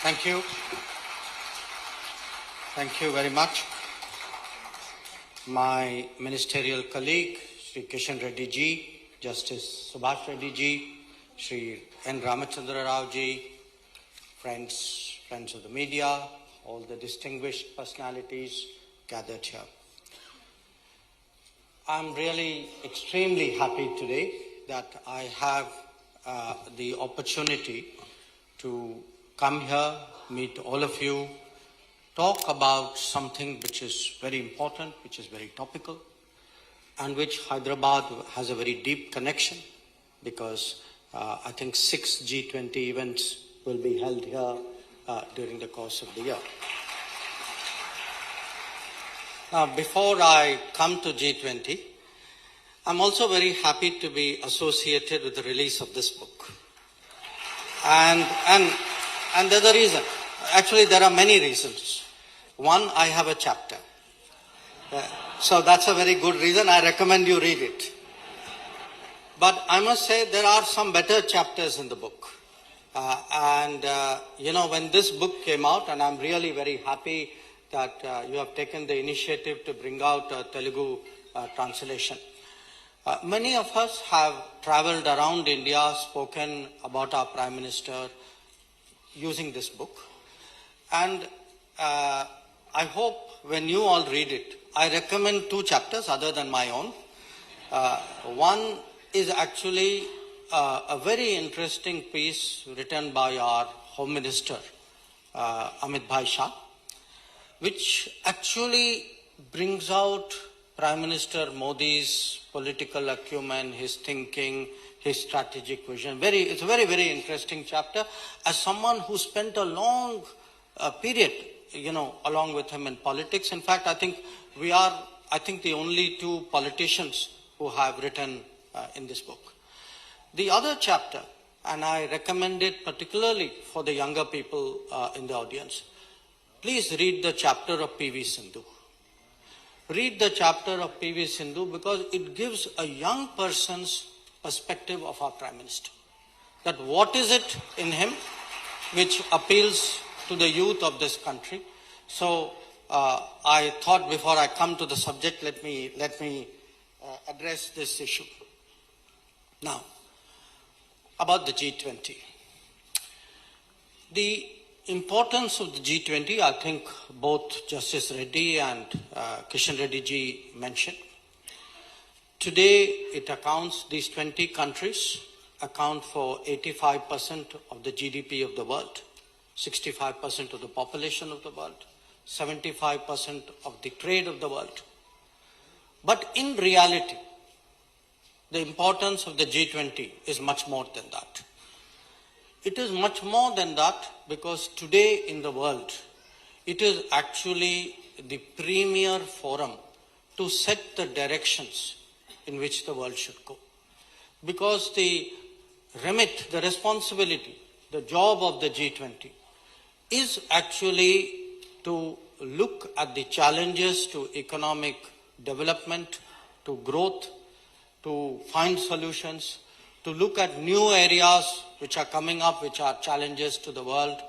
Thank you. Thank you very much. My ministerial colleague, Sri Kishan Reddy ji, Justice Subhash Reddy ji, Sri N. Ramachandra Rao ji, friends of the media, all the distinguished personalities gathered here. I'm really extremely happy today that I have the opportunity to come here, meet all of you, talk about something which is very important, which is very topical, and which Hyderabad has a very deep connection, because I think 6 G20 events will be held here during the course of the year. Now, before I come to G20, I'm also very happy to be associated with the release of this book. And there's a reason. Actually, there are many reasons. One, I have a chapter. So that's a very good reason. I recommend you read it. But I must say there are some better chapters in the book. When this book came out, and I'm really very happy that you have taken the initiative to bring out a Telugu translation. Many of us have traveled around India, spoken about our Prime Minister using this book. And I hope when you all read it, I recommend 2 chapters other than my own. One is actually a very interesting piece written by our Home Minister, Amit Bhai Shah, which actually brings out Prime Minister Modi's political acumen, his thinking, his strategic vision. It's a very, very interesting chapter. As someone who spent a long period, along with him in politics. In fact, I think we are, the only 2 politicians who have written in this book. The other chapter, and I recommend it particularly for the younger people in the audience, please read the chapter of P.V. Sindhu. Read the chapter of P.V. Sindhu because it gives a young person's perspective of our Prime Minister. That what is it in him which appeals to the youth of this country. So I thought before I come to the subject, let me address this issue. Now, about the G20. The importance of the G20, I think both Justice Reddy and Kishan Reddy ji mentioned. Today, these 20 countries account for 85% of the GDP of the world, 65% of the population of the world, 75% of the trade of the world. But in reality, the importance of the G20 is much more than that. It is much more than that because today in the world, it is actually the premier forum to set the directions in which the world should go. Because the remit, the responsibility, the job of the G20 is actually to look at the challenges to economic development, to growth, to find solutions, to look at new areas which are coming up, which are challenges to the world,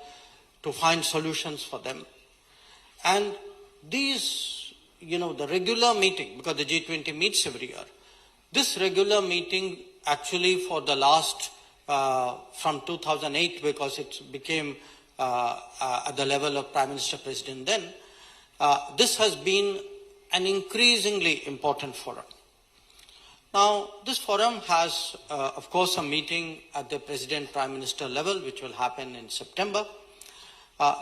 to find solutions for them. And these, the regular meeting, because the G20 meets every year, this regular meeting actually for the last, from 2008, because it became at the level of Prime Minister President then, this has been an increasingly important forum. Now, this forum has, of course, a meeting at the President Prime Minister level, which will happen in September.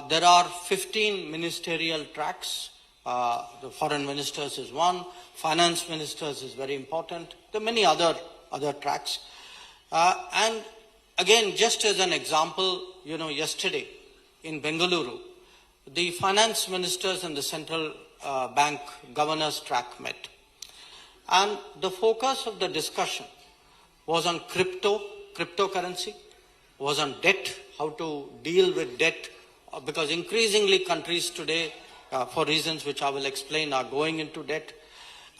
There are 15 ministerial tracks. The foreign ministers is one, finance ministers is very important. There are many other tracks. And again, just as an example, yesterday in Bengaluru, the finance ministers and the central bank governors track met. And the focus of the discussion was on cryptocurrency, was on debt, how to deal with debt, because increasingly countries today, for reasons which I will explain, are going into debt,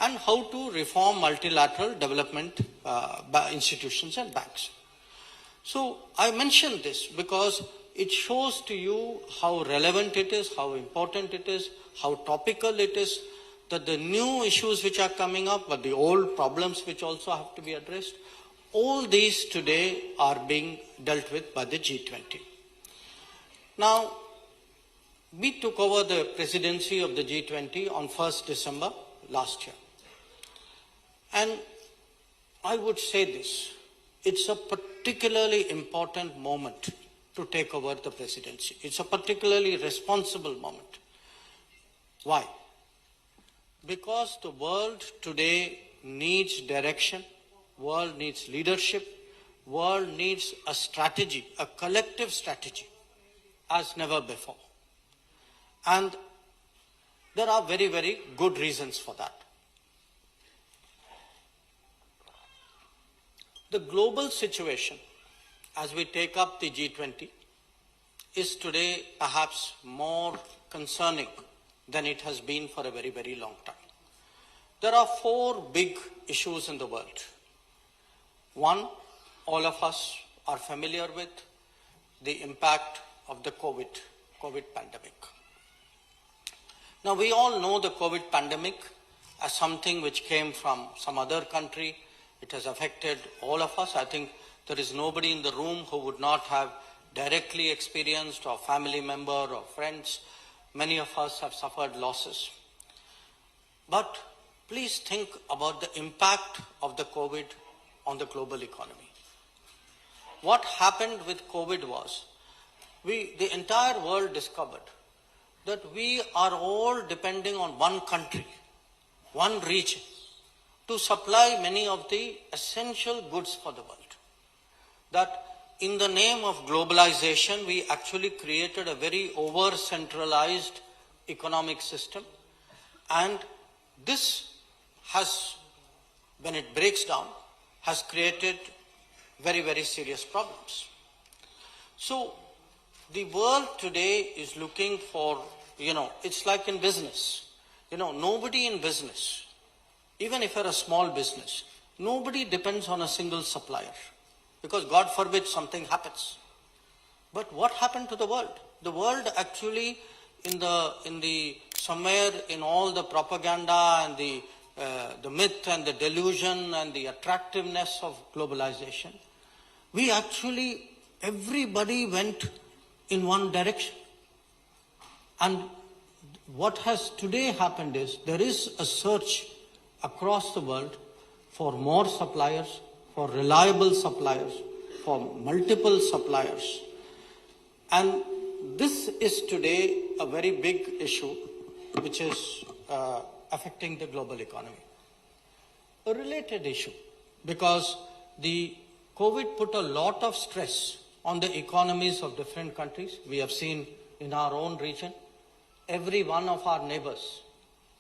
and how to reform multilateral development institutions and banks. So I mention this because it shows to you how relevant it is, how important it is, how topical it is, that the new issues which are coming up, but the old problems which also have to be addressed, all these today are being dealt with by the G20. Now, we took over the presidency of the G20 on 1st December last year. And I would say this, it's a particularly important moment to take over the presidency. It's a particularly responsible moment. Why? Because the world today needs direction, world needs leadership, world needs a strategy, a collective strategy, as never before. And there are very, very good reasons for that. The global situation, as we take up the G20, is today perhaps more concerning than it has been for a very, very long time. There are 4 big issues in the world. One, all of us are familiar with, the impact of the COVID pandemic. Now, we all know the COVID pandemic as something which came from some other country. It has affected all of us. I think there is nobody in the room who would not have directly experienced, or family member or friends. Many of us have suffered losses. But please think about the impact of the COVID on the global economy. What happened with COVID was, the entire world discovered that we are all depending on one country, one region, to supply many of the essential goods for the world. That in the name of globalization, we actually created a very over-centralized economic system. And this has, when it breaks down, has created very, very serious problems. So the world today is looking for, it's like in business. Nobody in business, even if you're a small business, nobody depends on a single supplier, because God forbid something happens. But what happened to the world? The world actually, somewhere in all the propaganda and the myth and the delusion and the attractiveness of globalization, everybody went in one direction. And what has today happened is, there is a search across the world for more suppliers, for reliable suppliers, for multiple suppliers. And this is today a very big issue which is affecting the global economy. A related issue, because the COVID put a lot of stress on the economies of different countries. We have seen in our own region, every one of our neighbors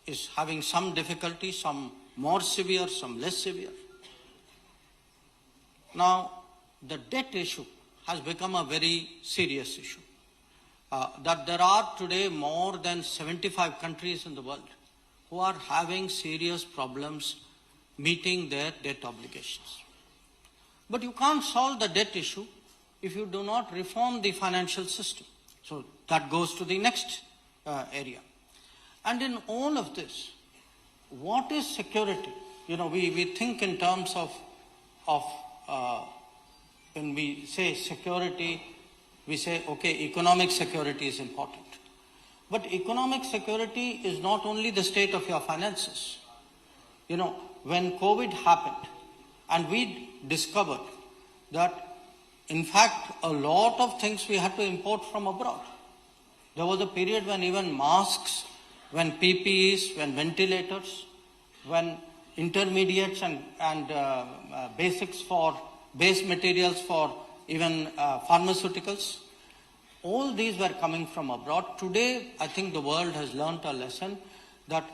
is having some difficulty, some more severe, some less severe. Now, the debt issue has become a very serious issue. That there are today more than 75 countries in the world who are having serious problems meeting their debt obligations. But you can't solve the debt issue if you do not reform the financial system. So that goes to the next area. And in all of this, what is security? We think in terms of when we say security, we say, okay, economic security is important. But economic security is not only the state of your finances. When COVID happened, and we discovered that, in fact, a lot of things we had to import from abroad. There was a period when even masks, when PPEs, when ventilators, when intermediates and basics for base materials for even pharmaceuticals, all these were coming from abroad. Today, I think the world has learnt a lesson that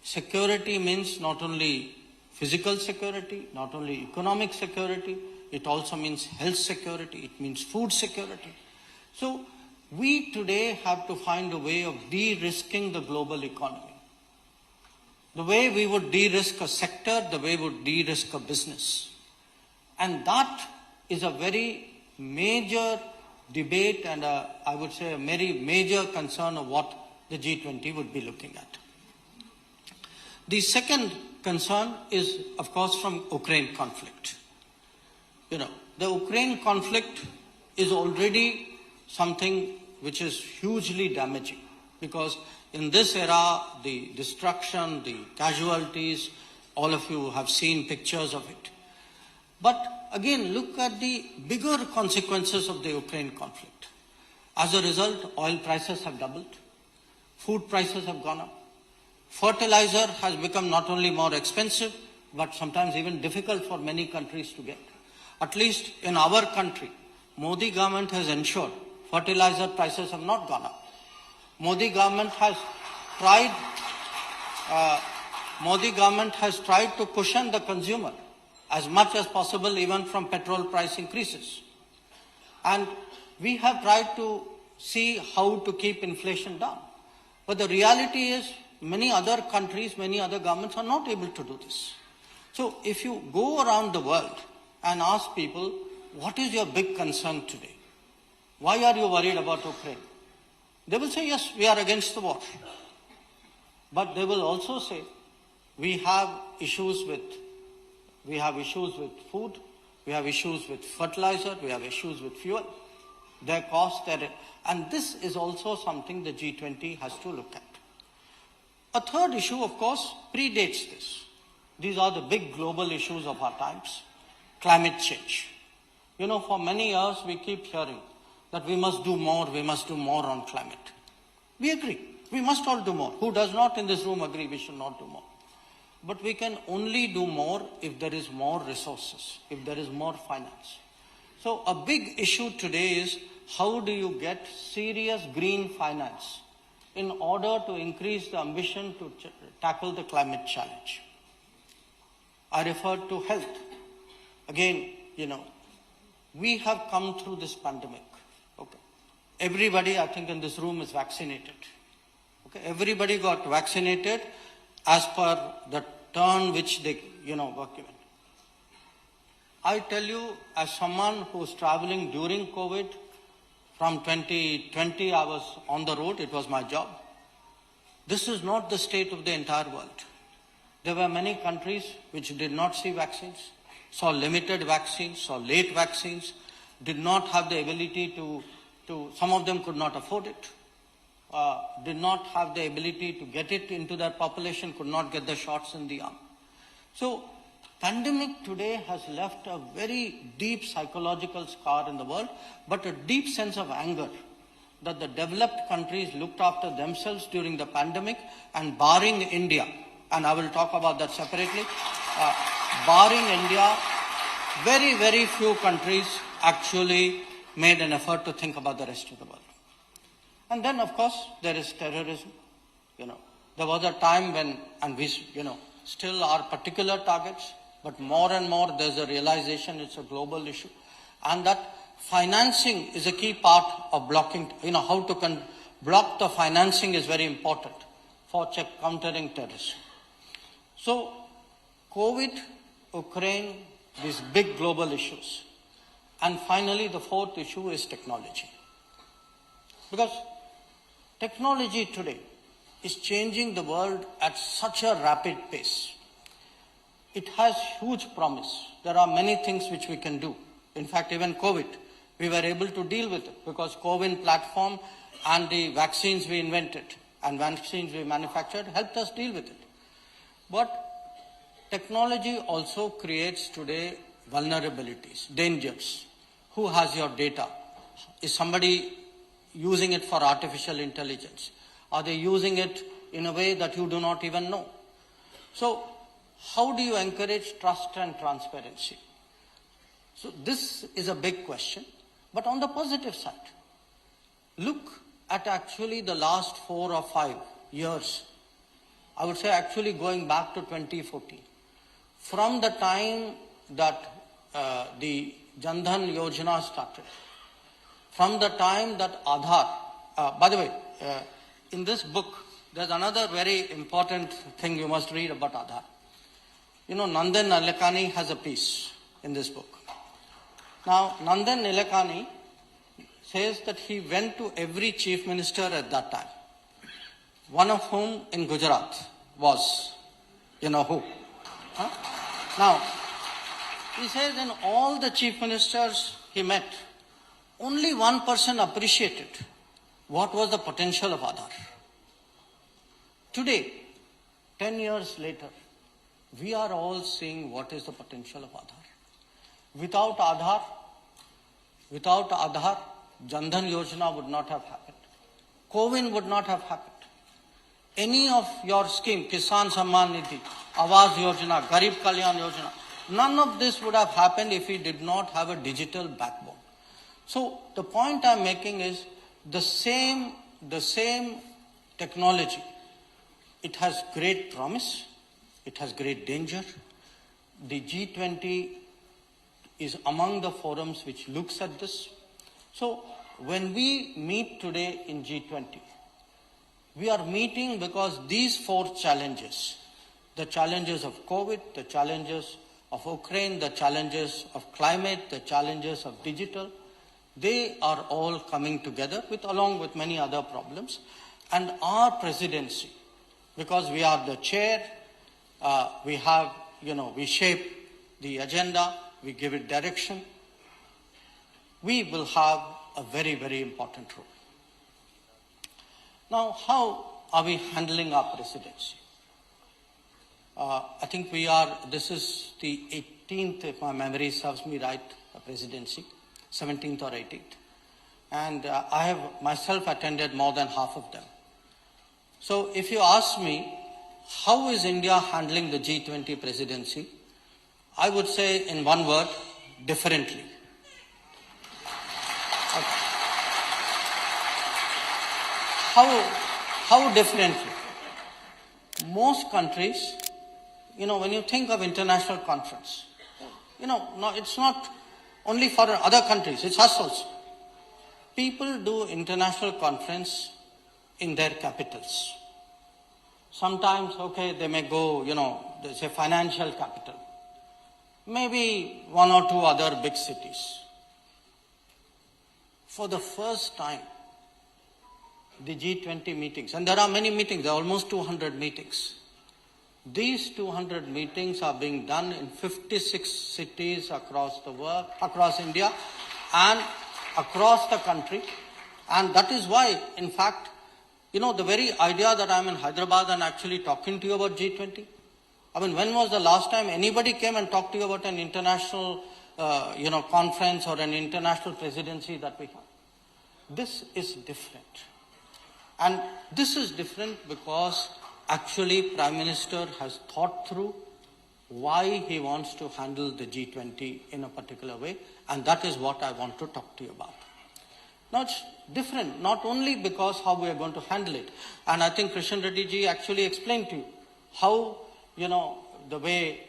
security means not only physical security, not only economic security, it also means health security, it means food security. So we today have to find a way of de-risking the global economy. The way we would de-risk a sector, the way we would de-risk a business. And that is a very major debate and I would say a very major concern of what the G20 would be looking at. The second concern is, of course, from Ukraine conflict. The Ukraine conflict is already something which is hugely damaging, because in this era, the destruction, the casualties, all of you have seen pictures of it. But again, look at the bigger consequences of the Ukraine conflict. As a result, oil prices have doubled, food prices have gone up, fertilizer has become not only more expensive, but sometimes even difficult for many countries to get. At least in our country, Modi government has ensured fertilizer prices have not gone up. Modi government has tried to cushion the consumer as much as possible, even from petrol price increases. And we have tried to see how to keep inflation down. But the reality is many other countries, many other governments are not able to do this. So if you go around the world and ask people, what is your big concern today? Why are you worried about Ukraine? They will say, yes, we are against the war. But they will also say, we have issues with food, we have issues with fertilizer, we have issues with fuel, their cost, and this is also something the G20 has to look at. A third issue, of course, predates this. These are the big global issues of our times. Climate change. For many years we keep hearing that we must do more on climate. We agree. We must all do more. Who does not in this room agree we should not do more? But we can only do more if there is more resources, if there is more finance. So a big issue today is, how do you get serious green finance in order to increase the ambition to tackle the climate challenge? I referred to health. Again, we have come through this pandemic. Okay. Everybody, I think, in this room is vaccinated. Okay. Everybody got vaccinated as per the turn which they, were given. I tell you, as someone who was traveling during COVID, from 2020 I was on the road, it was my job. This is not the state of the entire world. There were many countries which did not see vaccines, saw limited vaccines, saw late vaccines, did not have the ability to some of them could not afford it, did not have the ability to get it into their population, could not get the shots in the arm. So, pandemic today has left a very deep psychological scar in the world, but a deep sense of anger that the developed countries looked after themselves during the pandemic, and barring India, and I will talk about that separately, barring India, very, very few countries actually made an effort to think about the rest of the world. And then, of course, there is terrorism. There was a time when, and we, still are particular targets, but more and more there's a realization it's a global issue. And that financing is a key part of blocking, how to block the financing is very important for countering terrorism. So, COVID, Ukraine, these big global issues. And finally, the fourth issue is technology. Because technology today is changing the world at such a rapid pace. It has huge promise. There are many things which we can do. In fact, even COVID, we were able to deal with it because COVID platform and the vaccines we invented and vaccines we manufactured helped us deal with it. But technology also creates today vulnerabilities, dangers. Who has your data? Is somebody using it for artificial intelligence? Are they using it in a way that you do not even know? So, how do you encourage trust and transparency? So, this is a big question. But on the positive side, look at actually the last 4 or 5 years. I would say actually going back to 2014. From the time that the Jan Dhan Yojana started, from the time that Aadhaar, by the way, in this book, there's another very important thing you must read about Aadhaar. Nandan Nilekani has a piece in this book. Now, Nandan Nilekani says that he went to every chief minister at that time, one of whom in Gujarat was, you know who. Huh? Now, he says in all the chief ministers he met, only one person appreciated what was the potential of Aadhaar. Today, 10 years later, we are all seeing what is the potential of Aadhaar. Without Aadhaar, Jan Dhan Yojana would not have happened. CoWIN would not have happened. Any of your scheme, Kisan Samman Nidhi, Awas Yojana, Garib Kalyan Yojana, none of this would have happened if we did not have a digital backbone. So the point I'm making is the same technology. It has great promise. It has great danger. The G20 is among the forums which looks at this. So when we meet today in G20, we are meeting because these four challenges, the challenges of COVID, the challenges of Ukraine, the challenges of climate, the challenges of digital, they are all coming together along with many other problems. And our presidency, because we are the chair, we shape the agenda, we give it direction, we will have a very, very important role. Now, how are we handling our presidency? I think this is the 18th, if my memory serves me right, presidency, 17th or 18th. And I have myself attended more than half of them. So if you ask me, how is India handling the G20 presidency? I would say in one word, differently. How differently? Most countries, when you think of international conference, no, it's not only for other countries, it's us also. People do international conference in their capitals. Sometimes, they may go, they say financial capital. Maybe one or two other big cities. For the first time, the G20 meetings, and there are many meetings, there are almost 200 meetings. These 200 meetings are being done in 56 cities across the world, across India, and across the country. And that is why, in fact, the very idea that I'm in Hyderabad and actually talking to you about G20, when was the last time anybody came and talked to you about an international, conference or an international presidency that we have? This is different. And this is different because actually Prime Minister has thought through why he wants to handle the G20 in a particular way, and that is what I want to talk to you about. Now it's different, not only because how we are going to handle it, and I think Krishan Reddy ji actually explained to you how, the way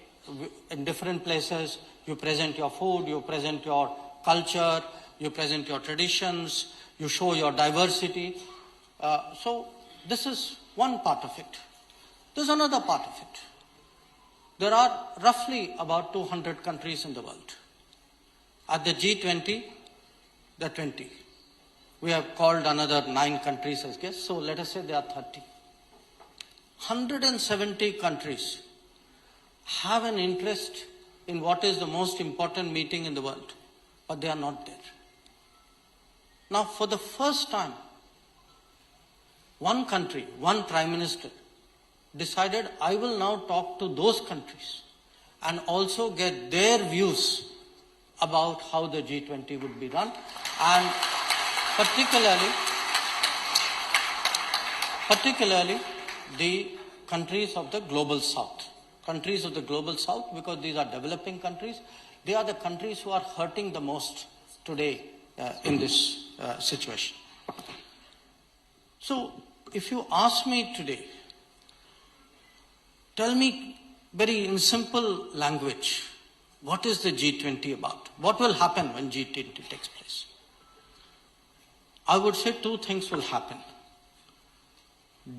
in different places you present your food, you present your culture, you present your traditions, you show your diversity. So this is one part of it. There's another part of it. There are roughly about 200 countries in the world. At the G20, there are 20. We have called another 9 countries as guests, so let us say there are 30. 170 countries have an interest in what is the most important meeting in the world, but they are not there. Now, for the first time, one country, one prime minister decided, I will now talk to those countries and also get their views about how the G20 would be run, and particularly the countries of the global south. Countries of the global south, because these are developing countries, they are the countries who are hurting the most today in this situation. So, if you ask me today, tell me very in simple language, what is the G20 about? What will happen when G20 takes place? I would say 2 things will happen.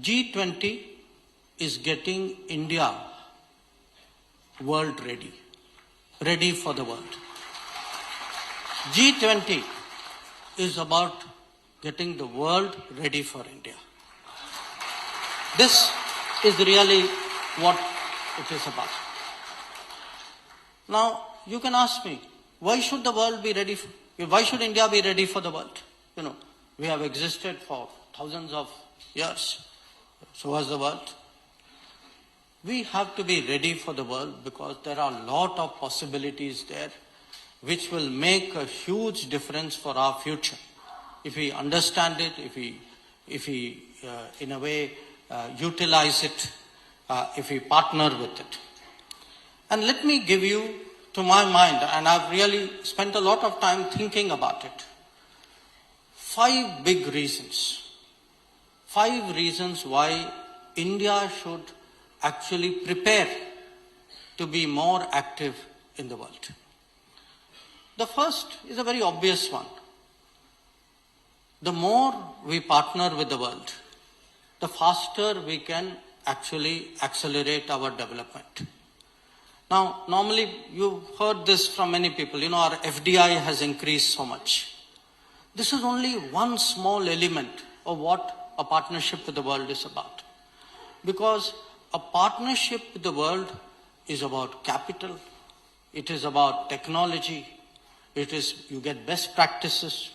G20 is getting India world ready for the world. G20 is about getting the world ready for India. This is really what it is about. Now, you can ask me, why should the world be ready? Why should India be ready for the world? You know, we have existed for thousands of years. So has the world. We have to be ready for the world because there are a lot of possibilities there which will make a huge difference for our future. If we understand it, if we in a way utilize it, if we partner with it. And let me give you, to my mind, and I've really spent a lot of time thinking about it, 5 big reasons. 5 reasons why India should actually prepare to be more active in the world. The first is a very obvious one. The more we partner with the world, the faster we can actually accelerate our development. Now, normally you've heard this from many people, you know, our FDI has increased so much. This is only one small element of what a partnership with the world is about. Because a partnership with the world is about capital, it is about technology, it is, you get best practices,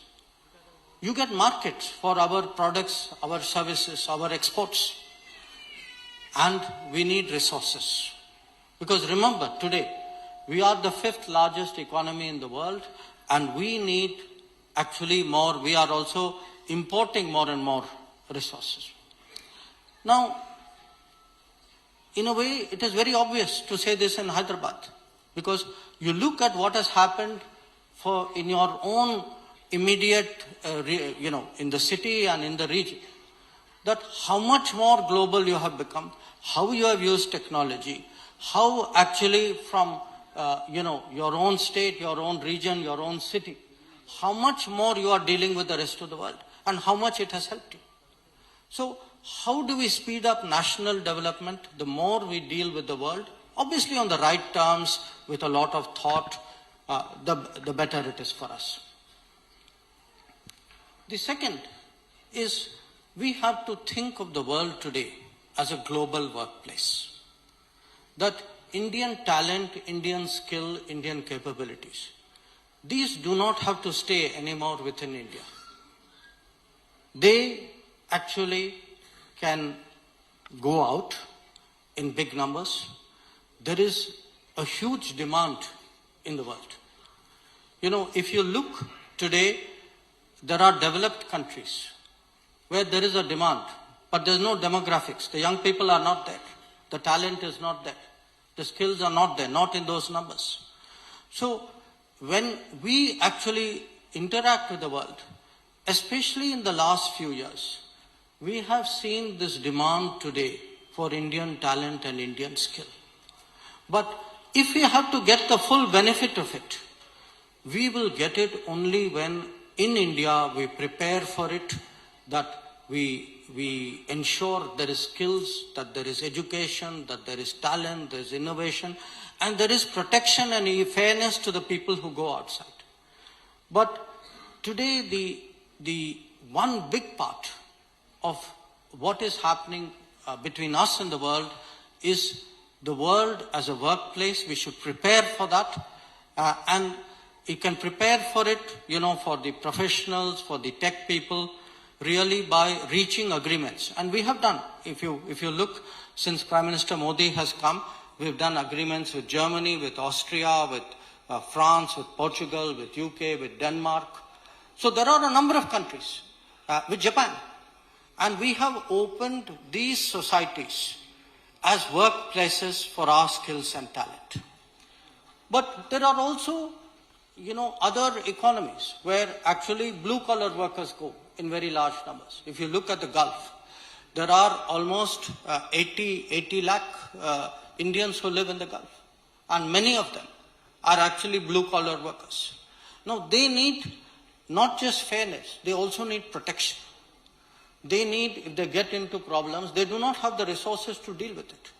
you get markets for our products, our services, our exports, and we need resources. Because remember, today, we are the 5th largest economy in the world, and we need actually more, we are also importing more and more resources. Now, in a way, it is very obvious to say this in Hyderabad, because you look at what has happened in your own immediate, in the city and in the region, that how much more global you have become, how you have used technology, how actually from, your own state, your own region, your own city, how much more you are dealing with the rest of the world and how much it has helped you. So, how do we speed up national development? The more we deal with the world, obviously on the right terms, with a lot of thought, the better it is for us. The second is we have to think of the world today as a global workplace. That Indian talent, Indian skill, Indian capabilities, these do not have to stay anymore within India. They actually can go out in big numbers. There is a huge demand in the world. You know, if you look today, there are developed countries where there is a demand, but there is no demographics. The young people are not there. The talent is not there. The skills are not there, not in those numbers. So, when we actually interact with the world, especially in the last few years, we have seen this demand today for Indian talent and Indian skill. But if we have to get the full benefit of it, we will get it only when in India we prepare for it, that we ensure there is skills, that there is education, that there is talent, there is innovation, and there is protection and fairness to the people who go outside. But today the one big part of what is happening between us and the world is the world as a workplace. We should prepare for that, and you can prepare for it, for the professionals, for the tech people, really by reaching agreements. And we have done. If you look, since Prime Minister Modi has come, we've done agreements with Germany, with Austria, with France, with Portugal, with UK, with Denmark. So there are a number of countries, with Japan. And we have opened these societies as workplaces for our skills and talent. But there are also, other economies where actually blue-collar workers go in very large numbers. If you look at the Gulf, there are almost 80 lakh Indians who live in the Gulf. And many of them are actually blue-collar workers. Now, they need not just fairness, they also need protection. They need, if they get into problems, they do not have the resources to deal with it.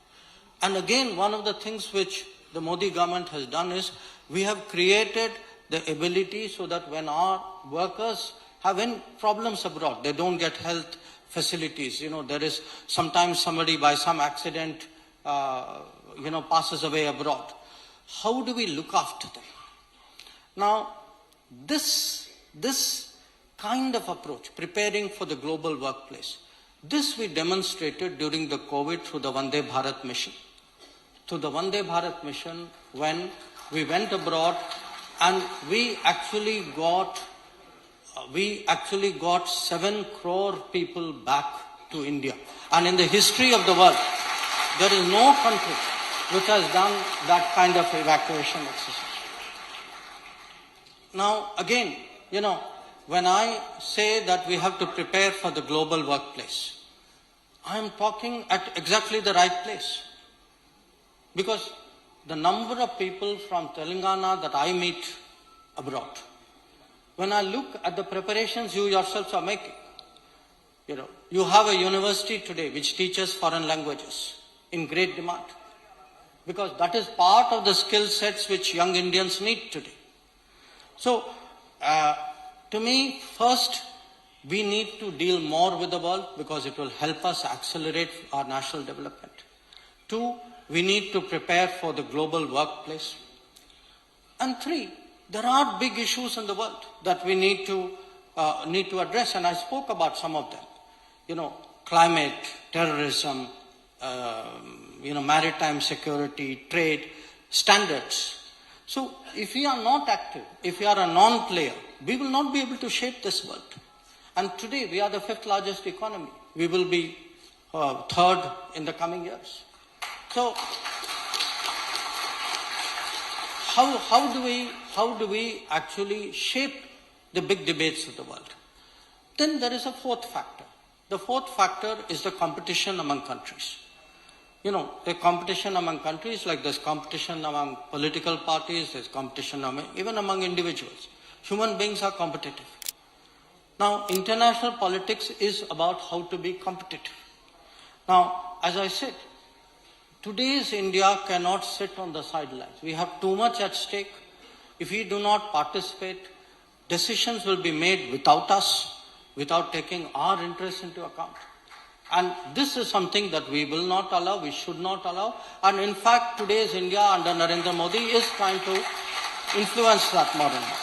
And again, one of the things which the Modi government has done is, we have created the ability so that when our workers have problems abroad. They don't get health facilities. There is sometimes somebody by some accident, passes away abroad. How do we look after them? Now, this kind of approach, preparing for the global workplace, this we demonstrated during the COVID through the Vande Bharat mission. Through the Vande Bharat mission, when we went abroad and we actually got 7 crore people back to India. And in the history of the world, there is no country which has done that kind of evacuation exercise. Now, again, when I say that we have to prepare for the global workplace, I am talking at exactly the right place. Because the number of people from Telangana that I meet abroad, when I look at the preparations you yourselves are making, you have a university today which teaches foreign languages in great demand. Because that is part of the skill sets which young Indians need today. So, to me, first, we need to deal more with the world because it will help us accelerate our national development. 2, we need to prepare for the global workplace. And 3, there are big issues in the world that we need to address, and I spoke about some of them. Climate, terrorism, maritime security, trade, standards. So if we are not active, if we are a non-player, we will not be able to shape this world. And today we are the 5th largest economy. We will be 3rd in the coming years. So how do we actually shape the big debates of the world? Then there is a 4th factor. The 4th factor is the competition among countries. The competition among countries, like there's competition among political parties, there's competition even among individuals. Human beings are competitive. Now, international politics is about how to be competitive. Now, as I said, today's India cannot sit on the sidelines. We have too much at stake. If we do not participate, decisions will be made without us, without taking our interests into account. And this is something that we will not allow, we should not allow. And in fact, today's India under Narendra Modi is trying to influence that more and more.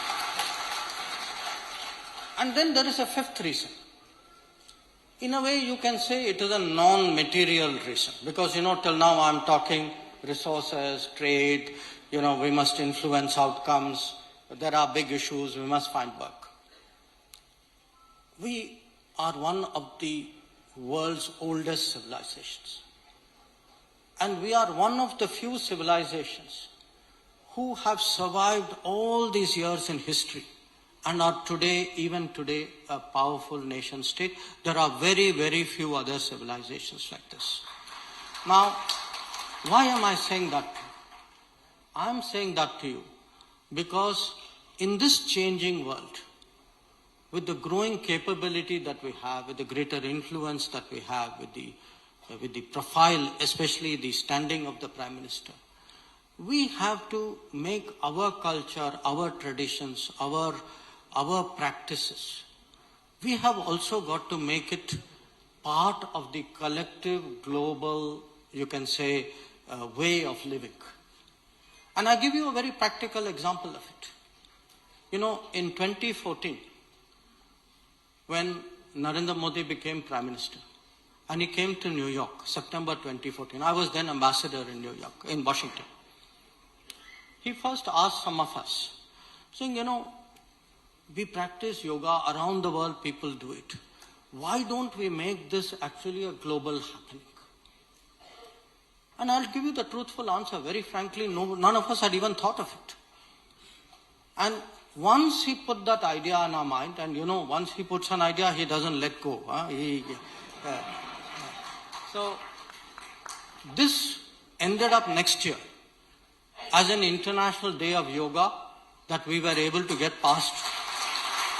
And then there is a 5th reason. In a way, you can say it is a non-material reason. Because, till now I'm talking resources, trade, we must influence outcomes. There are big issues, we must find work. We are one of the world's oldest civilizations. And we are one of the few civilizations who have survived all these years in history and are today, even today, a powerful nation state. There are very, very few other civilizations like this. Now, why am I saying that to you? I am saying that to you because in this changing world, with the growing capability that we have, with the greater influence that we have, with the profile, especially the standing of the Prime Minister, we have to make our culture, our traditions, our practices. We have also got to make it part of the collective global, you can say, way of living. And I give you a very practical example of it. In 2014, when Narendra Modi became Prime Minister, and he came to New York, September 2014. I was then ambassador in New York, in Washington. He first asked some of us, saying, we practice yoga around the world, people do it. Why don't we make this actually a global happening? And I'll give you the truthful answer. Very frankly, none of us had even thought of it. And once he put that idea in our mind, and once he puts an idea, he doesn't let go. So, this ended up next year as an International Day of Yoga that we were able to get passed.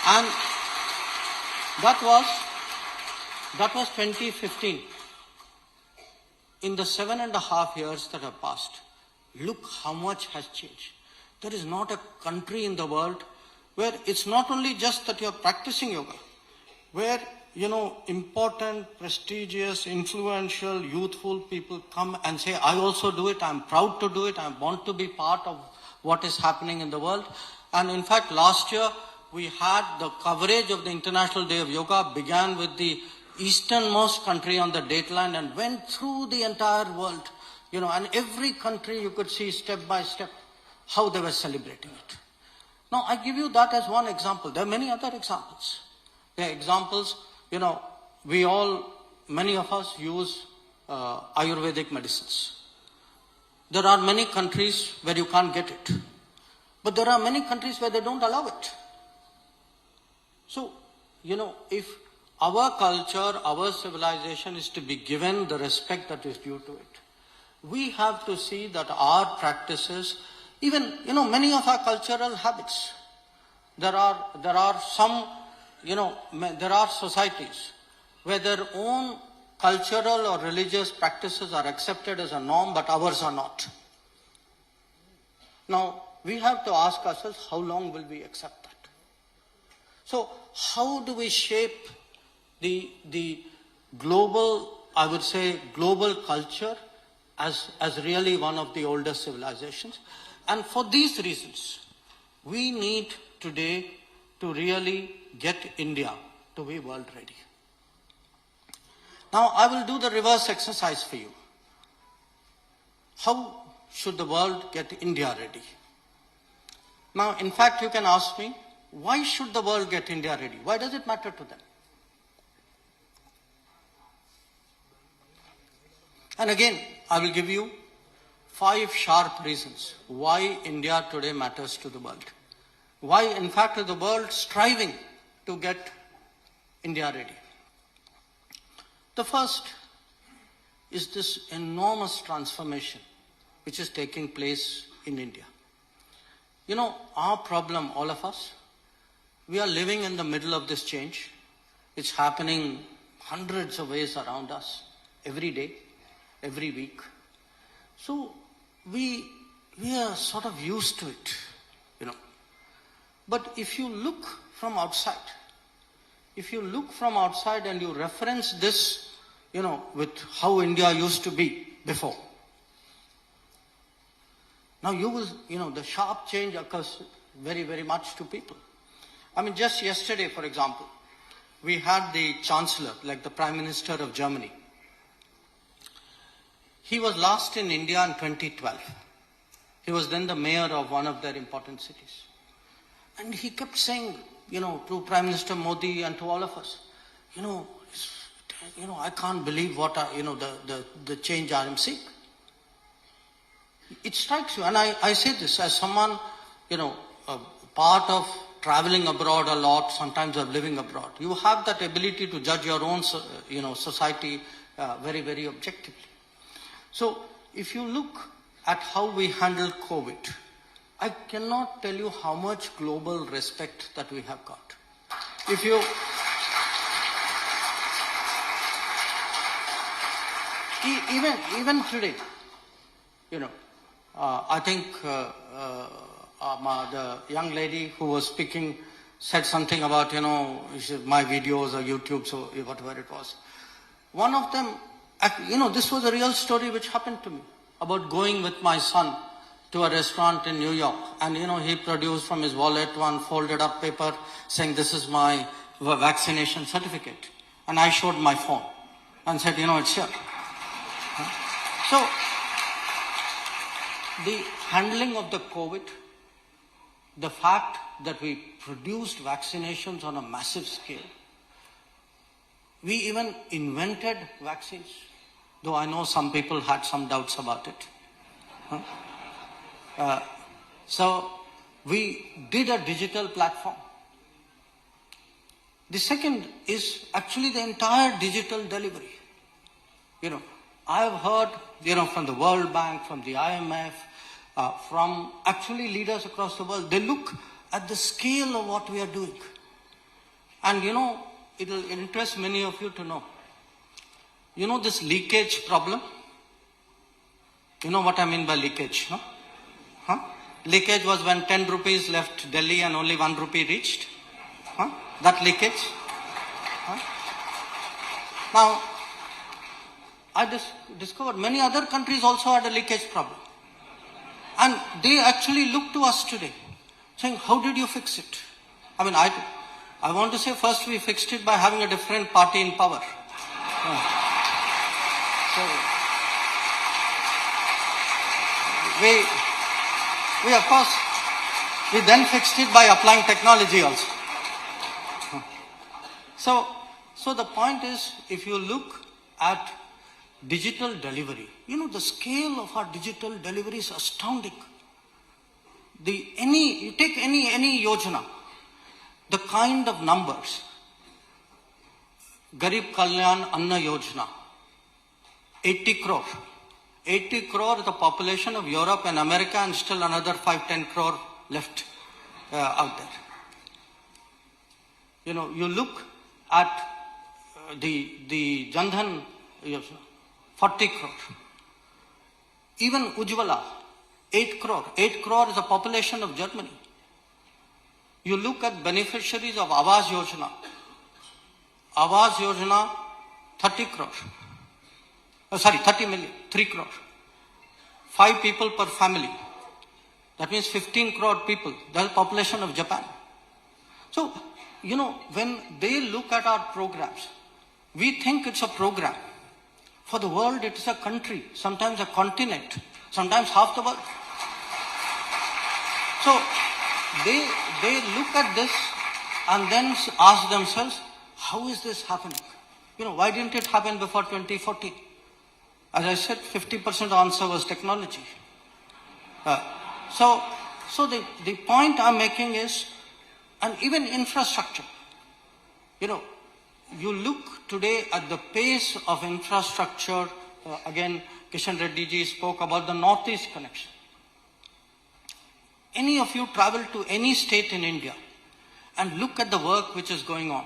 And that was 2015. In the 7.5 years that have passed, look how much has changed. There is not a country in the world where it's not only just that you're practicing yoga, where, important, prestigious, influential, youthful people come and say, I also do it, I'm proud to do it, I want to be part of what is happening in the world. And in fact, last year, we had the coverage of the International Day of Yoga began with the easternmost country on the dateline and went through the entire world, and every country you could see step by step how they were celebrating it. Now, I give you that as one example. There are many other examples. There are examples, many of us use Ayurvedic medicines. There are many countries where you can't get it. But there are many countries where they don't allow it. So, if our culture, our civilization is to be given the respect that is due to it, we have to see that our practices, even, many of our cultural habits, there are some, there are societies where their own cultural or religious practices are accepted as a norm, but ours are not. Now, we have to ask ourselves, how long will we accept that? So, how do we shape the global, I would say, global culture as really one of the oldest civilizations? And for these reasons, we need today to really get India to be world ready. Now, I will do the reverse exercise for you. How should the world get India ready? Now, in fact, you can ask me, why should the world get India ready? Why does it matter to them? And again, I will give you 5 sharp reasons why India today matters to the world. Why, in fact, is the world striving to get India ready? The first is this enormous transformation which is taking place in India. Our problem, all of us, we are living in the middle of this change. It's happening hundreds of ways around us, every day, every week. So we are sort of used to it, But if you look from outside, and you reference this, with how India used to be before, now you will, the sharp change occurs very, very much to people. I mean, just yesterday, for example, we had the Chancellor, like the Prime Minister of Germany. He was last in India in 2012. He was then the mayor of one of their important cities. And he kept saying, to Prime Minister Modi and to all of us, I can't believe what, the change I am seeing. It strikes you, and I say this as someone, a part of traveling abroad a lot, sometimes of living abroad. You have that ability to judge your own, society very, very objectively. So, if you look at how we handle COVID, I cannot tell you how much global respect that we have got. If you... Even today, I think the young lady who was speaking said something about, my videos or YouTube, so whatever it was. One of them, this was a real story which happened to me about going with my son to a restaurant in New York. And, he produced from his wallet one folded up paper saying, this is my vaccination certificate. And I showed my phone and said, it's here. So, the handling of the COVID, the fact that we produced vaccinations on a massive scale, we even invented vaccines, though I know some people had some doubts about it. So, we did a digital platform. The second is actually the entire digital delivery. I have heard, from the World Bank, from the IMF, from actually leaders across the world, they look at the scale of what we are doing. And it will interest many of you to know. This leakage problem? You know what I mean by leakage, no? leakage was when 10 rupees left Delhi and only 1 rupee reached. Huh? That leakage. Huh? Now, I discovered many other countries also had a leakage problem. And they actually look to us today, saying, how did you fix it? I mean, I want to say first we fixed it by having a different party in power. We of course, we then fixed it by applying technology also. So the point is, if you look at digital delivery, the scale of our digital delivery is astounding. You take any yojana, the kind of numbers, Garib Kalyan Anna Yojana, 80 crore. 80 crore is the population of Europe and America, and still another 5-10 crore left out there. You look at the Jandhan Yojana, 40 crore. Even Ujjwala, 8 crore. 8 crore is the population of Germany. You look at beneficiaries of Awas Yojana. Awas Yojana, 30 crore. 30 million, 3 crore. 5 people per family. That means 15 crore people. That's the population of Japan. So, when they look at our programs, we think it's a program. For the world, it is a country, sometimes a continent, sometimes half the world. So, they look at this and then ask themselves, how is this happening? Why didn't it happen before 2014? As I said, 50% answer was technology. So the point I'm making is, and even infrastructure, you look today at the pace of infrastructure. Again, Kishan Reddy ji spoke about the Northeast connection. Any of you travel to any state in India and look at the work which is going on.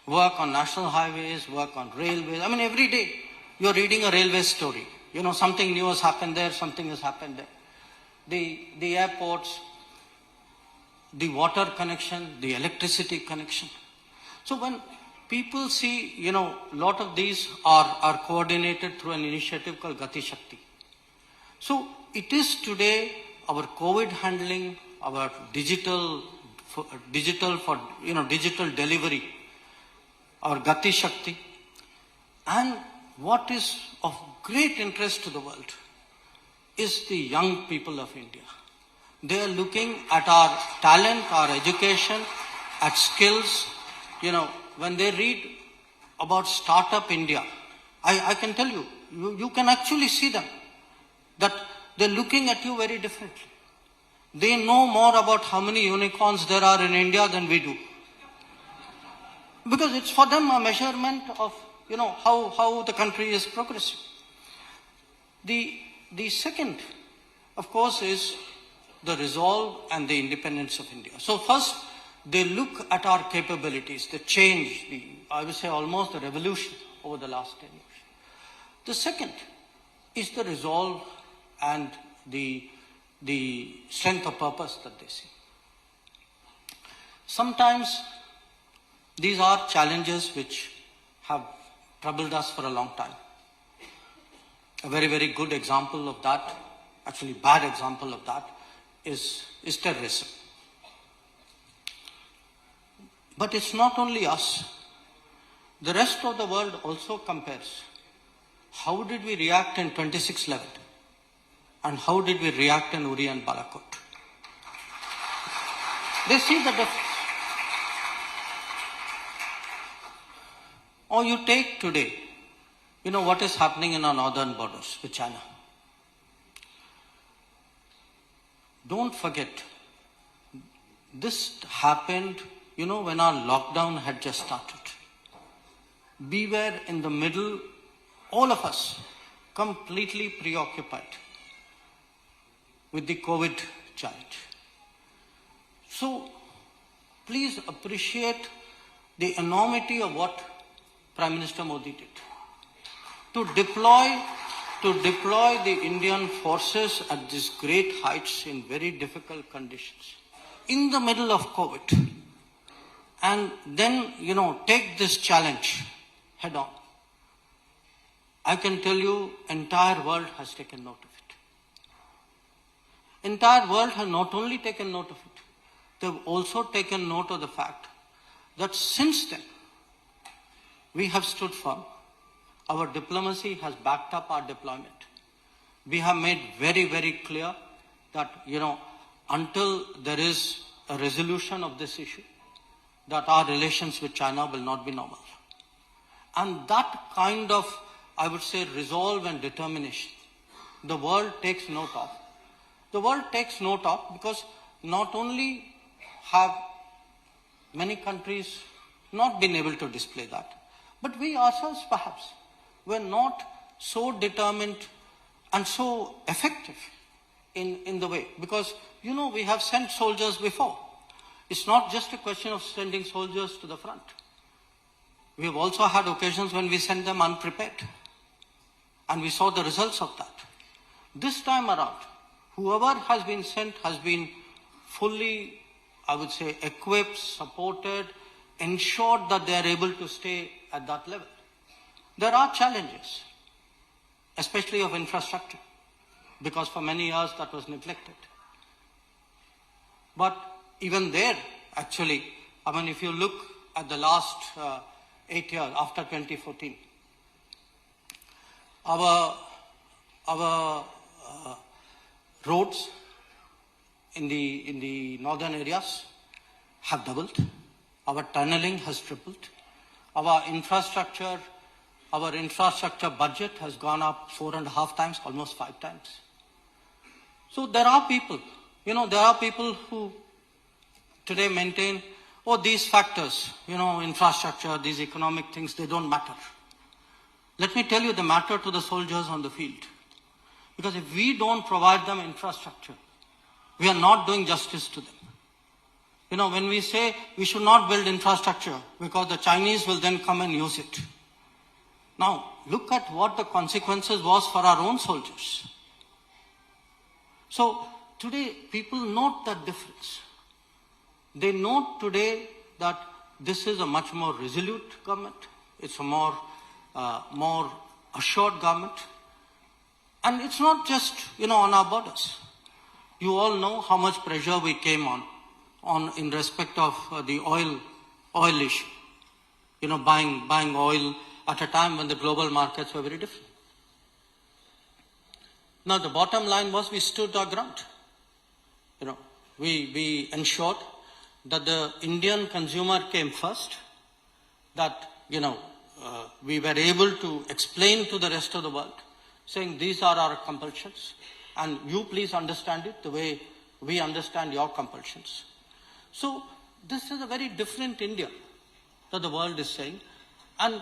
Work on national highways, work on railways. I mean, every day you're reading a railway story. Something new has happened there, something has happened there. The airports, the water connection, the electricity connection. So when people see, lot of these are coordinated through an initiative called Gati Shakti. So it is today our COVID handling, our digital delivery, our Gati Shakti, and what is of great interest to the world is the young people of India. They are looking at our talent, our education, at skills. When they read about Startup India, I can tell you, you can actually see them, that they're looking at you very differently. They know more about how many unicorns there are in India than we do. Because it's for them a measurement of, how the country is progressing. The second, of course, is the resolve and the independence of India. So first, they look at our capabilities, the change, I would say almost the revolution over the last 10 years. The second is the resolve and the strength of purpose that they see. Sometimes these are challenges which have troubled us for a long time. A very, very good example of that, actually bad example of that, is terrorism. But it's not only us. The rest of the world also compares. How did we react in 26/11? And how did we react in Uri and Balakot? They see the difference. Or you take today, what is happening in our northern borders with China. Don't forget, this happened, when our lockdown had just started. We were in the middle, all of us, completely preoccupied with the COVID challenge. So, please appreciate the enormity of what Prime Minister Modi did. To deploy to deploy the Indian forces at these great heights in very difficult conditions, in the middle of COVID, and then, take this challenge head on. I can tell you, entire world has taken note of it. Entire world has not only taken note of it, they've also taken note of the fact that since then, we have stood firm. Our diplomacy has backed up our deployment. We have made very, very clear that, until there is a resolution of this issue, that our relations with China will not be normal. And that kind of, I would say, resolve and determination, the world takes note of. The world takes note of because not only have many countries not been able to display that, but we ourselves perhaps were not so determined and so effective in the way. Because, we have sent soldiers before. It's not just a question of sending soldiers to the front. We have also had occasions when we sent them unprepared. And we saw the results of that. This time around, whoever has been sent has been fully, I would say, equipped, supported, ensured that they are able to stay at that level. There are challenges, especially of infrastructure, because for many years that was neglected. But even there, actually, if you look at the last 8 years after 2014, our roads in the northern areas have doubled. Our tunneling has tripled. Our infrastructure budget has gone up 4.5 times, almost 5 times. So there are people, who today maintain, these factors, infrastructure, these economic things, they don't matter. Let me tell you, they matter to the soldiers on the field. Because if we don't provide them infrastructure, we are not doing justice to them. When we say we should not build infrastructure because the Chinese will then come and use it. Now, look at what the consequences was for our own soldiers. So, today, people note that difference. They note today that this is a much more resolute government. It's a more assured government. And it's not just, on our borders. You all know how much pressure we came on in respect of the oil issue. Buying oil at a time when the global markets were very different. Now, the bottom line was we stood our ground. We ensured that the Indian consumer came first, that, we were able to explain to the rest of the world, saying these are our compulsions, and you please understand it the way we understand your compulsions. So, this is a very different India that the world is saying. And,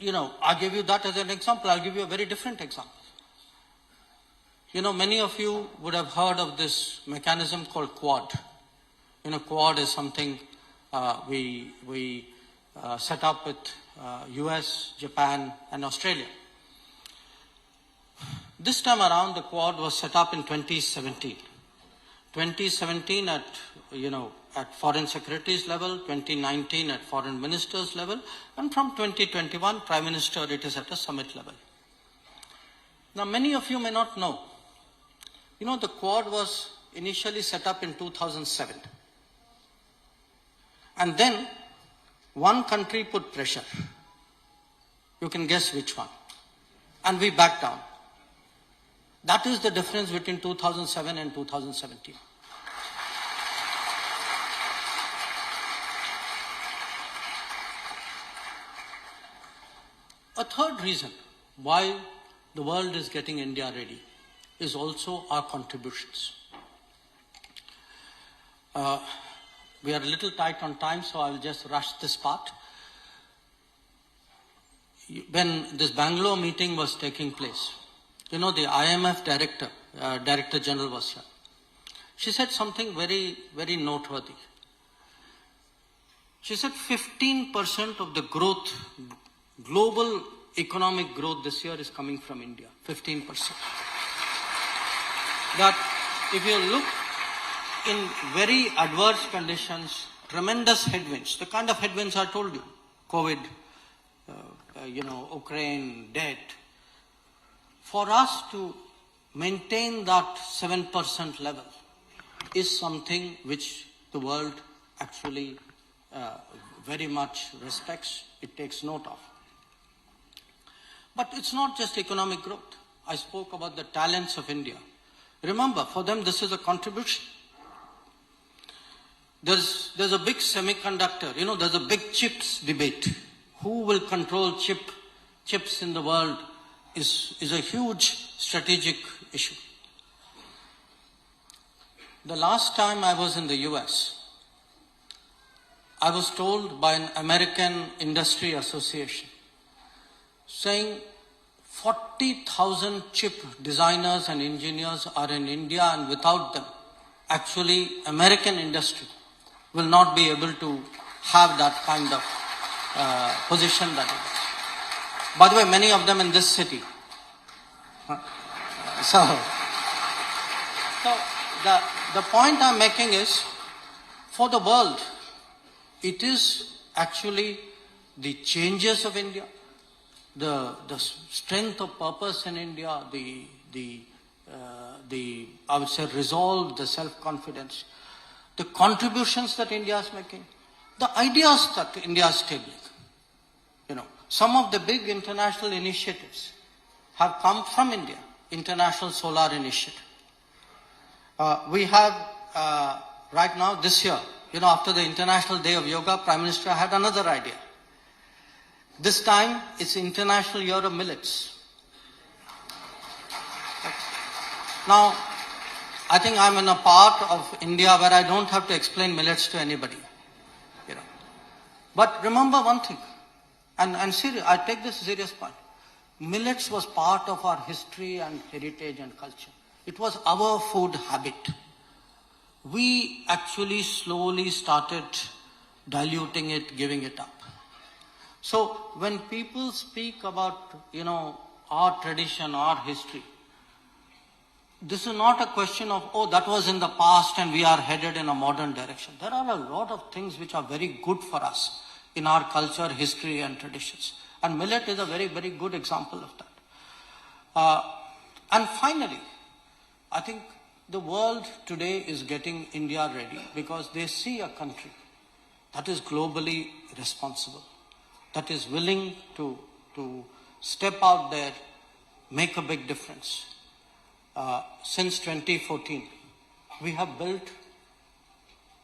I gave you that as an example. I'll give you a very different example. Many of you would have heard of this mechanism called Quad. Quad is something we set up with US, Japan, and Australia. This time around, the Quad was set up in 2017. 2017 at Foreign Secretaries level, 2019 at Foreign Ministers level, and from 2021, Prime Minister, it is at a summit level. Now, many of you may not know. The Quad was initially set up in 2007. And then, one country put pressure. You can guess which one. And we backed down. That is the difference between 2007 and 2017. A third reason why the world is getting India ready is also our contributions. We are a little tight on time, so I will just rush this part. When this Bangalore meeting was taking place, the IMF Director General was here. She said something very, very noteworthy. She said 15% of the growth, global economic growth this year is coming from India, 15%. That if you look in very adverse conditions, tremendous headwinds, the kind of headwinds I told you, COVID, Ukraine, debt, for us to maintain that 7% level is something which the world actually very much respects, it takes note of. But it's not just economic growth. I spoke about the talents of India. Remember, for them this is a contribution. There's a big semiconductor, there's a big chips debate. Who will control chips in the world is a huge strategic issue. The last time I was in the US, I was told by an American industry association saying 40,000 chip designers and engineers are in India, and without them, actually American industry will not be able to have that kind of position that it is. By the way, many of them in this city. So the point I'm making is, for the world, it is actually the changes of India, the strength of purpose in India, the I would say resolve, the self-confidence, the contributions that India is making, the ideas that India is tabling. Some of the big international initiatives have come from India. International Solar Initiative. We have right now this year, after the International Day of Yoga, Prime Minister had another idea. This time it's International Year of Millets. Now, I think I'm in a part of India where I don't have to explain millets to anybody. But remember one thing, and serious, I take this serious point. Millets was part of our history and heritage and culture. It was our food habit. We actually slowly started diluting it, giving it up. So when people speak about, our tradition, our history, this is not a question of, that was in the past and we are headed in a modern direction. There are a lot of things which are very good for us in our culture, history and traditions. And millet is a very, very good example of that. And finally, I think the world today is getting India ready because they see a country that is globally responsible, that is willing to step out there, make a big difference. Since 2014, we have built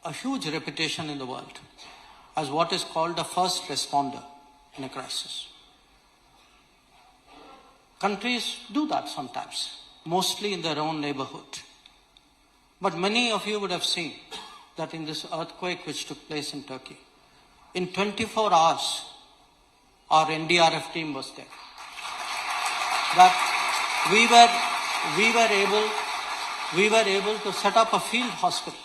a huge reputation in the world as what is called a first responder in a crisis. Countries do that sometimes, mostly in their own neighborhood. But many of you would have seen that in this earthquake which took place in Turkey, in 24 hours, our NDRF team was there. That we were able to set up a field hospital.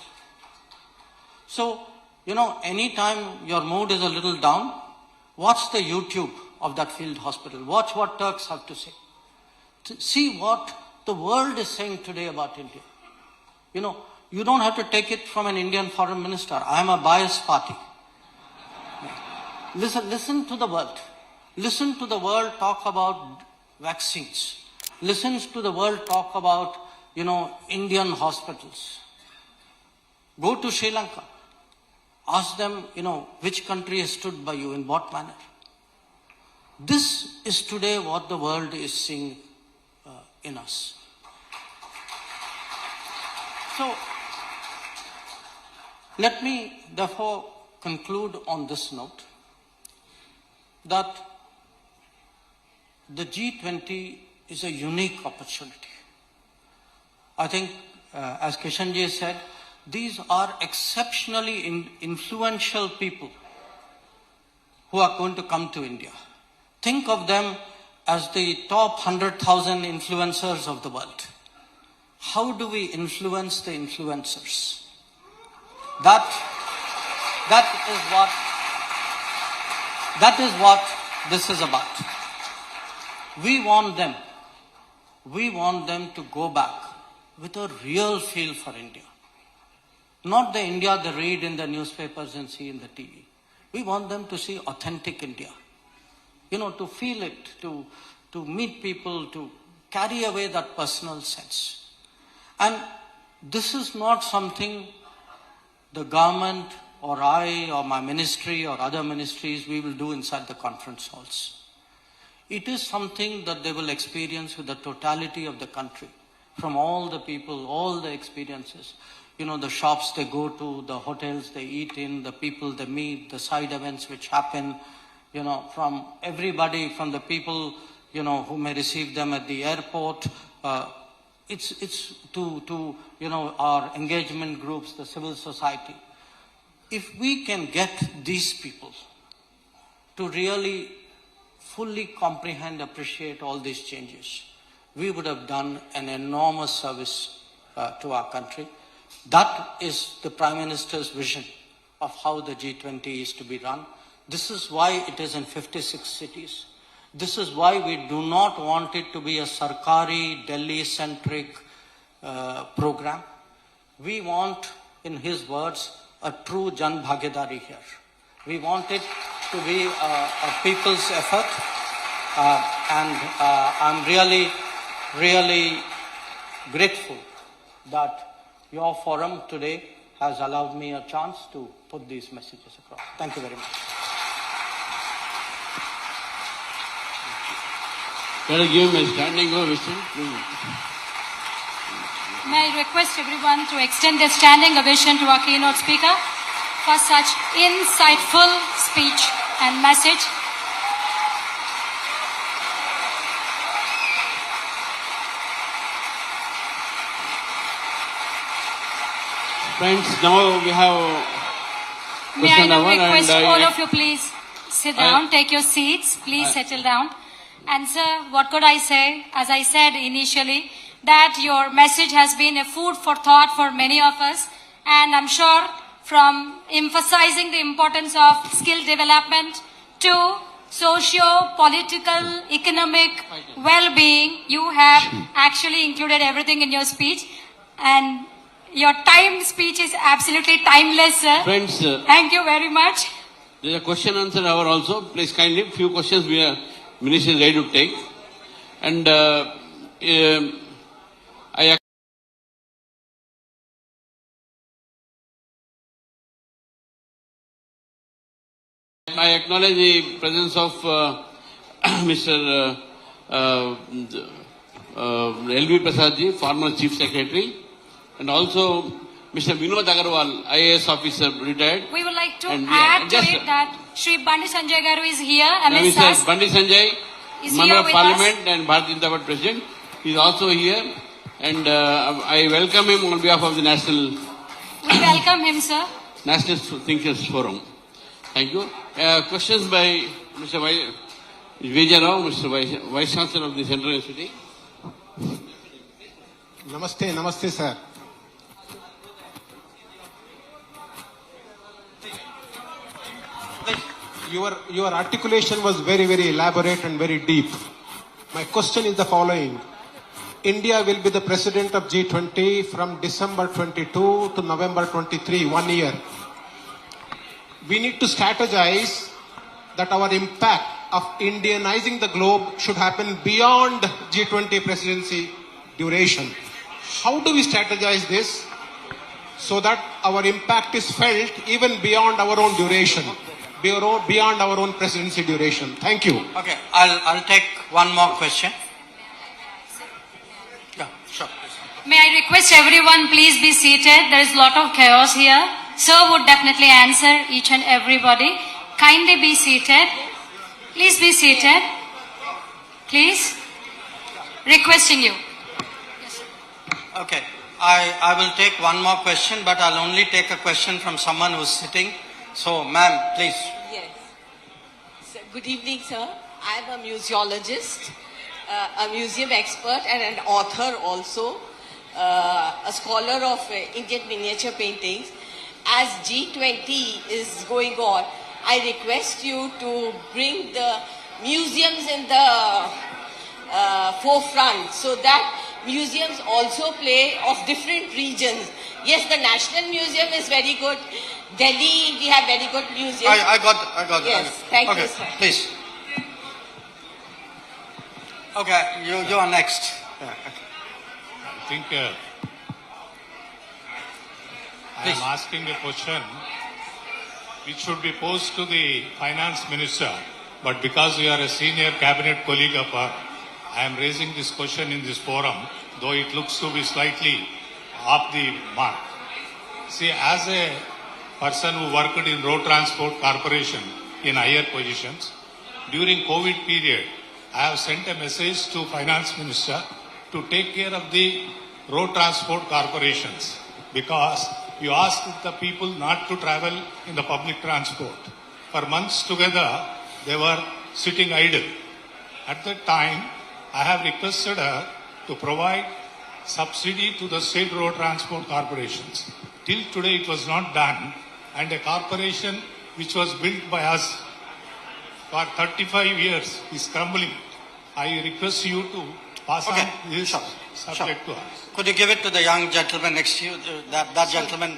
So, anytime your mood is a little down, watch the YouTube of that field hospital. Watch what Turks have to say. See what the world is saying today about India. You don't have to take it from an Indian foreign minister. I am a biased party. Listen to the world. Listen to the world talk about vaccines. Listen to the world talk about, Indian hospitals. Go to Sri Lanka. Ask them, which country has stood by you, in what manner. This is today what the world is seeing in us. So, let me therefore conclude on this note that the G20 is a unique opportunity. I think, as Kishanji said, these are exceptionally influential people who are going to come to India. Think of them as the top 100,000 influencers of the world. How do we influence the influencers? That is what this is about. We want them to go back with a real feel for India. Not the India they read in the newspapers and see in the TV. We want them to see authentic India. To feel it, to meet people, to carry away that personal sense. And this is not something the government or I or my ministry or other ministries we will do inside the conference halls. It is something that they will experience with the totality of the country, from all the people, all the experiences. The shops they go to, the hotels they eat in, the people they meet, the side events which happen, from everybody, from the people, who may receive them at the airport. It's to our engagement groups, the civil society. If we can get these people to really fully comprehend, appreciate all these changes, we would have done an enormous service to our country. That is the Prime Minister's vision of how the G20 is to be run. This is why it is in 56 cities. This is why we do not want it to be a Sarkari, Delhi-centric program. We want, in his words, a true Jan Bhagidari here. We want it to be a people's effort. And I'm really, really grateful that your forum today has allowed me a chance to put these messages across. Thank you very much. Can I give him a standing ovation? May I request everyone to extend their standing ovation to our keynote speaker for such insightful speech and message. Friends, now we have May I question now number request and all of you please sit down, take your seats, please settle down. And sir, what could I say? As I said initially, that your message has been a food for thought for many of us. And I'm sure from emphasizing the importance of skill development to socio-political, economic well-being, you have actually included everything in your speech. And your timed speech is absolutely timeless, sir. Friends, thank you very much. There is a question answer hour also. Please kindly, few questions we are Minister is ready to take. And I acknowledge the presence of Mr. L.V. Prasadji, former Chief Secretary, and also Mr. Vinod Agarwal, IAS officer, retired. We would like to add to it that Shri Bandi Sanjay Garu is here, amidst Mr. us. Bandi Sanjay, Is Member here of with Parliament us. and Bharatiya Janata Party President, is also here. And I welcome him on behalf of the We welcome him, sir. Nationalist Thinkers Forum. Thank you. Questions by Mr. Vijay Rao, Mr. Vice Chancellor of the Central University. Namaste, sir. Your articulation was very, very elaborate and very deep. My question is the following. India will be the president of G20 from December 22 to November 23, 1 year. We need to strategize that our impact of Indianizing the globe should happen beyond G20 presidency duration. How do we strategize this so that our impact is felt even beyond our own duration, beyond our own presidency duration? Thank you. Okay, I'll take one more question. Yeah, sure. Please. May I request everyone please be seated. There is a lot of chaos here. Sir would definitely answer each and everybody. Kindly be seated. Please be seated. Please. Requesting you. Okay, I will take one more question, but I'll only take a question from someone who's sitting. So, ma'am, please. Yes. So, good evening, sir. I am a museologist, a museum expert and an author also, a scholar of Indian miniature paintings. As G20 is going on, I request you to bring the museums in the forefront so that museums also play of different regions. Yes, the National Museum is very good. Delhi, we have very good museums. I got Yes, it. thank Okay, you, sir. please. Okay, you are next. Yeah, okay. I think I Please. am asking a question which should be posed to the finance minister, but because you are a senior cabinet colleague of her, I am raising this question in this forum, though it looks to be slightly off the mark. See, as a person who worked in Road Transport Corporation in higher positions, during COVID period, I have sent a message to finance minister to take care of the road transport corporations, because you asked the people not to travel in the public transport. For months together, they were sitting idle. At that time, I have requested her to provide subsidy to the state road transport corporations. Till today, it was not done, and a corporation which was built by us for 35 years is crumbling. I request you to pass Okay, on this sure, subject sure. to us. Could you give it to the young gentleman next to you? That gentleman,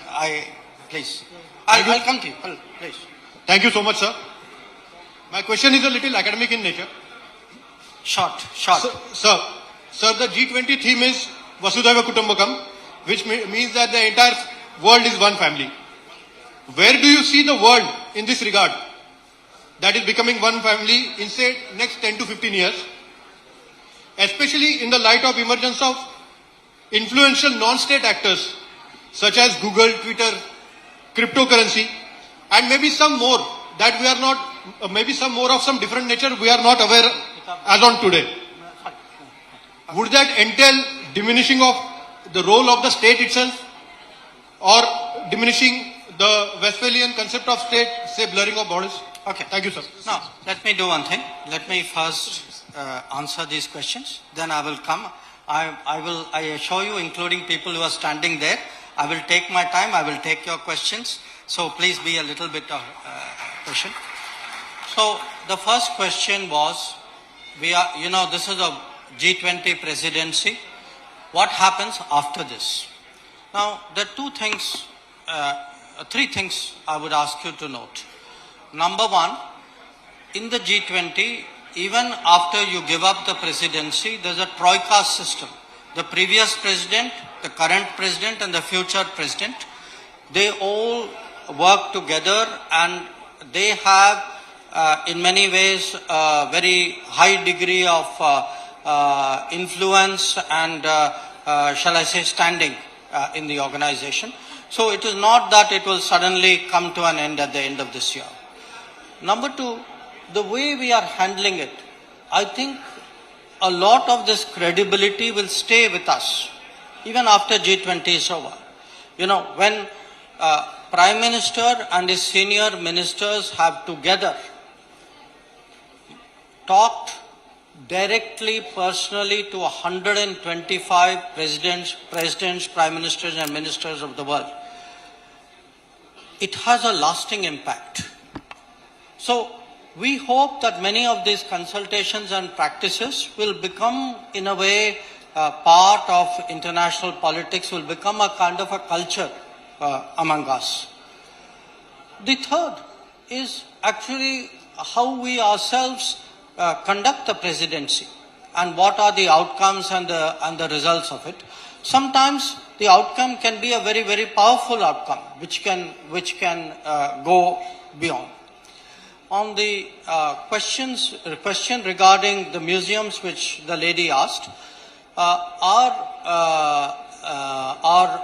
please. I'll come to you, please. Thank you so much, sir. My question is a little academic in nature. Short. Sir, the G20 theme is Vasudhaiva Kutumbakam, which means that the entire world is one family. Where do you see the world in this regard? That is becoming one family in, say, next 10 to 15 years, especially in the light of emergence of influential non-state actors such as Google, Twitter, cryptocurrency, and maybe some more that we are not, maybe some more of some different nature we are not aware as on today. Would that entail diminishing of the role of the state itself, or diminishing the Westphalian concept of state, say blurring of borders? Okay. Thank you, sir. Now, let me do one thing. Let me first answer these questions. Then I will come. I assure you, including people who are standing there, I will take my time. I will take your questions. So please be a little bit of patient. So the first question was, this is a G20 presidency. What happens after this? Now, there are three things I would ask you to note. Number one, in the G20, even after you give up the presidency, there's a troika system. The previous president, the current president, and the future president, they all work together, and they have, in many ways, a very high degree of influence and, shall I say, standing in the organization. So it is not that it will suddenly come to an end at the end of this year. Number two, the way we are handling it, I think a lot of this credibility will stay with us even after G20 is over. When Prime Minister and his senior ministers have together talked directly, personally to 125 presidents, prime ministers and ministers of the world, it has a lasting impact. So we hope that many of these consultations and practices will become, in a way, part of international politics, will become a kind of a culture among us. The third is actually how we ourselves conduct the presidency and what are the outcomes and the results of it. Sometimes the outcome can be a very, very powerful outcome which can go beyond. On the question regarding the museums which the lady asked, our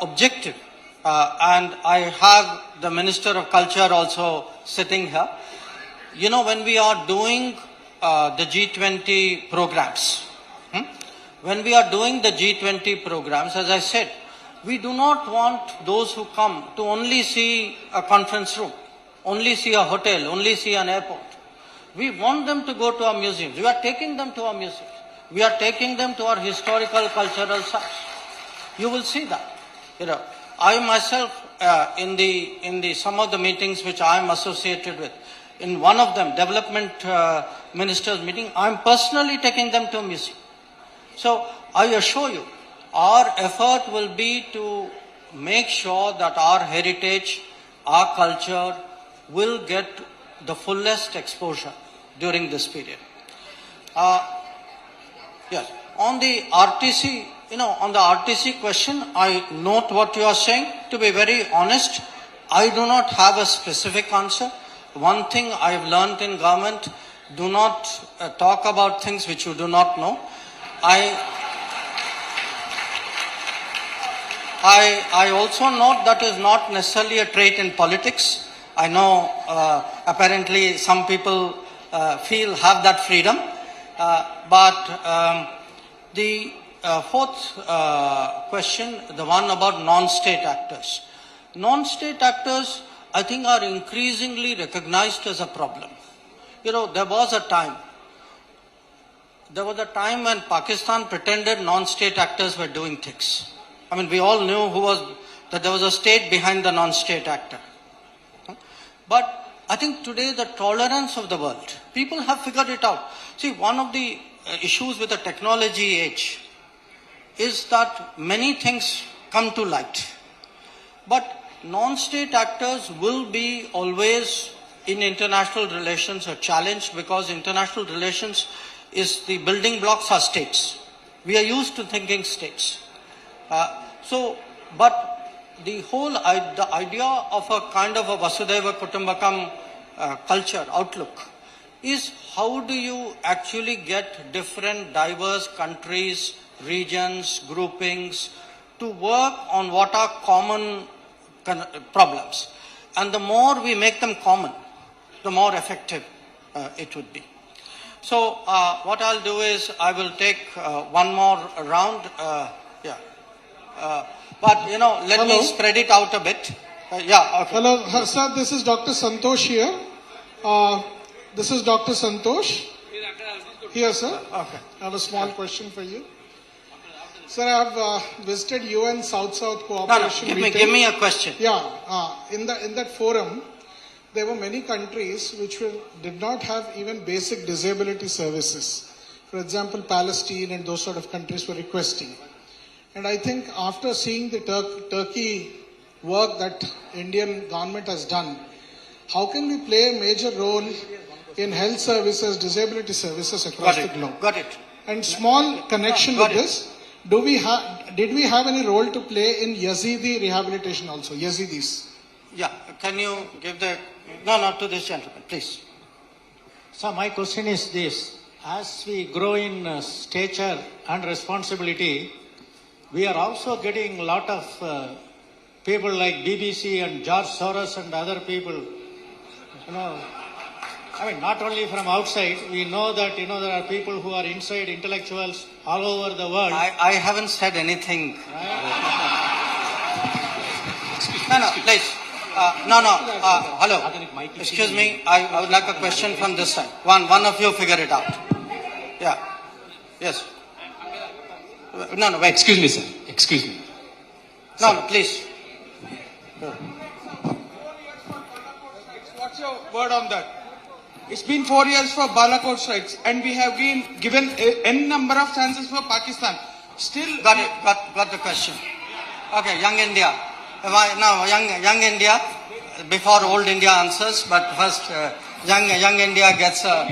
objective, and I have the Minister of Culture also sitting here, when we are doing the G20 programs, as I said, we do not want those who come to only see a conference room, only see a hotel, only see an airport. We want them to go to our museums. We are taking them to our museums. We are taking them to our historical, cultural sites. You will see that. I myself, in the some of the meetings which I am associated with, in one of them, development ministers meeting, I am personally taking them to a museum. So I assure you, our effort will be to make sure that our heritage, our culture will get the fullest exposure during this period. Yes. On the RTC, on the RTC question, I note what you are saying. To be very honest, I do not have a specific answer. One thing I have learned in government, do not talk about things which you do not know. I also note that is not necessarily a trait in politics. I know apparently some people have that freedom. But the fourth question, the one about non-state actors. Non-state actors, I think, are increasingly recognized as a problem. There was a time when Pakistan pretended non-state actors were doing things. I mean, we all knew that there was a state behind the non-state actor. But I think today the tolerance of the world, people have figured it out. See, one of the issues with the technology age is that many things come to light. But non-state actors will be always in international relations a challenge, because international relations is the building blocks are states. We are used to thinking states. But the idea of a kind of a Vasudhaiva Kutumbakam culture, outlook, is how do you actually get different diverse countries, regions, groupings to work on what are common problems. And the more we make them common, the more effective it would be. So what I'll do is I will take one more round. But let me spread it out a bit. Okay. Hello, sir. This is Dr. Santosh here. This is Dr. Santosh. Here, sir. Okay. I have a small question for you. Sir, I have visited UN South-South Cooperation meeting. Give me a question. Yeah. In that forum, there were many countries which did not have even basic disability services. For example, Palestine and those sort of countries were requesting. And I think after seeing the Turkey work that Indian government has done, how can we play a major role in health services, disability services across the globe? Got it. And small connection with this, did we have any role to play in Yazidi rehabilitation also, Yazidis? Yeah, can you give to this gentleman, please. So my question is this: as we grow in stature and responsibility, we are also getting a lot of people like BBC and George Soros and other people, not only from outside, we know that, there are people who are inside, intellectuals all over the world. I haven't said anything. Please. Hello. Excuse me, I would like a question from this side. One of you figure it out. Yeah. Yes. No, wait. Excuse me, sir. Excuse me. No, please. What's your word on that? It's been 4 years for Balakot strikes, and we have been given n number of chances for Pakistan. Still, got the question. Okay, young India. Young India. Before old India answers, but first young India gets a.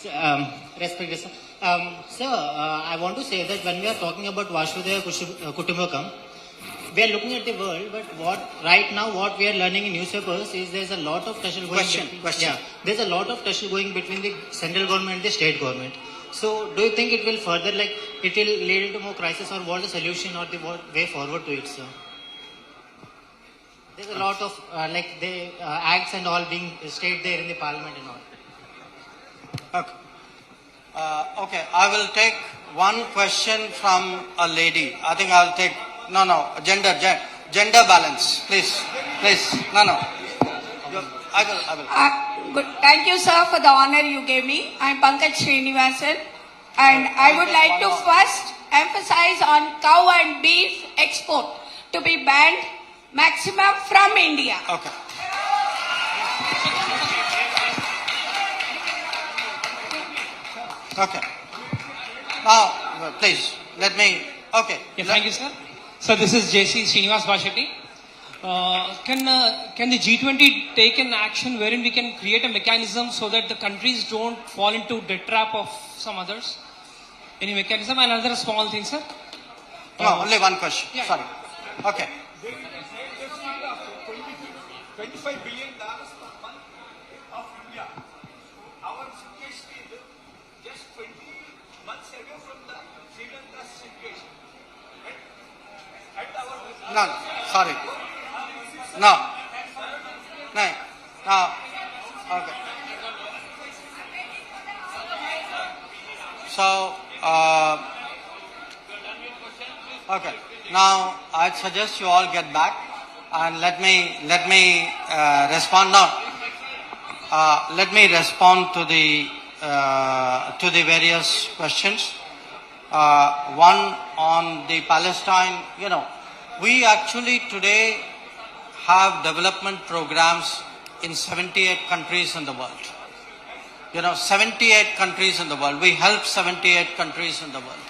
Yeah. Respect, sir. Sir, I want to say that when we are talking about Vasudhaiva Kutumbakam, we are looking at the world, but what we are learning in newspapers is there's a lot of tussle going. Question. Yeah, there's a lot of tussle going between the central government and the state government. So, do you think it will further, it will lead into more crisis, or what the solution or the way forward to it, sir? There's a lot of the acts and all being stayed there in the parliament and all. Okay. Okay, I will take one question from a lady. I think I'll take, gender balance. Please. No. I will. Good. Thank you, sir, for the honor you gave me. I'm Pankaj Srinivasan, and I would like to first emphasize on cow and beef export to be banned maximum from India. Okay. Okay. Now, please, let me, okay. Yeah, thank you, sir. So this is JC Srinivas Bhasheti. Can the G20 take an action wherein we can create a mechanism so that the countries don't fall into debt trap of some others? Any mechanism? And another small thing, sir. No, only one question. Yeah. Sorry. Okay. 25 billion dollars per month of India. Our situation is just 20 months away from the Sri Lanka situation. And our No, sorry. No. No. No. Okay. So, okay. Now, I'd suggest you all get back and let me respond now. Let me respond to the various questions. One on the Palestine. We actually today have development programs in 78 countries in the world. 78 countries in the world. We help 78 countries in the world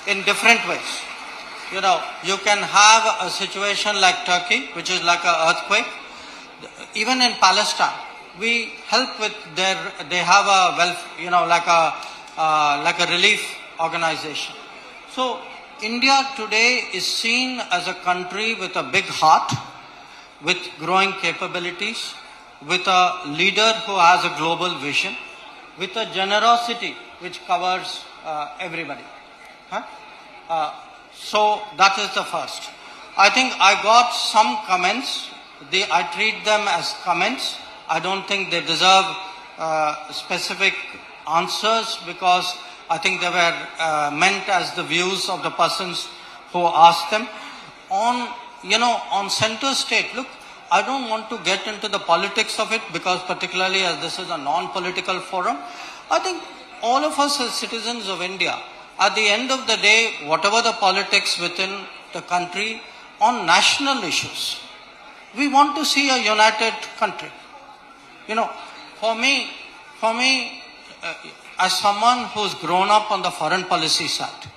in different ways. You can have a situation like Turkey, which is like an earthquake. Even in Palestine, we help with they have a like a relief organization. So India today is seen as a country with a big heart, with growing capabilities, with a leader who has a global vision, with a generosity which covers everybody. So that is the first. I think I got some comments. I treat them as comments. I don't think they deserve specific answers because I think they were meant as the views of the persons who asked them. On center state, look, I don't want to get into the politics of it because particularly as this is a non-political forum, I think all of us as citizens of India, at the end of the day, whatever the politics within the country on national issues, we want to see a united country. For me, as someone who's grown up on the foreign policy side,